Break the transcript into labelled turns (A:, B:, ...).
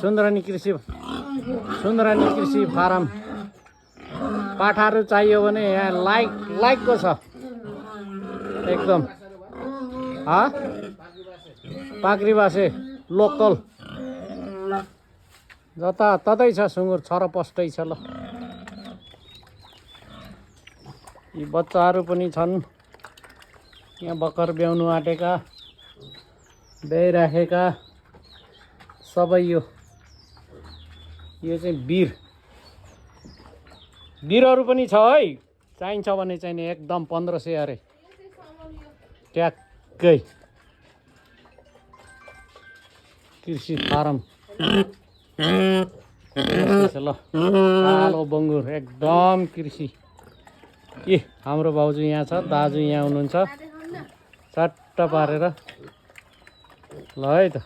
A: सुन्दरानी कृषि फारम पाठाहरू चाहियो भने यहाँ लाइकको छ एकदम। पाक्रीबासे लोकल जताततै छ सुँगुर छरपस्टै छ। ल यी बच्चाहरू पनि छन् यहाँ भर्खर ब्याउनु आँटेका ब्याइराखेका सबै। यो चाहिँ बिरहरू पनि छ है, चाहिन्छ भने चाहिँ नि एकदम 1500 अरे ट्याक्कै। कृषि फारम ल कालो बङ्गुर एकदम कृषि। ए हाम्रो भाउजू यहाँ छ, दाजु यहाँ हुनुहुन्छ, चट्ट पारेर ल है त।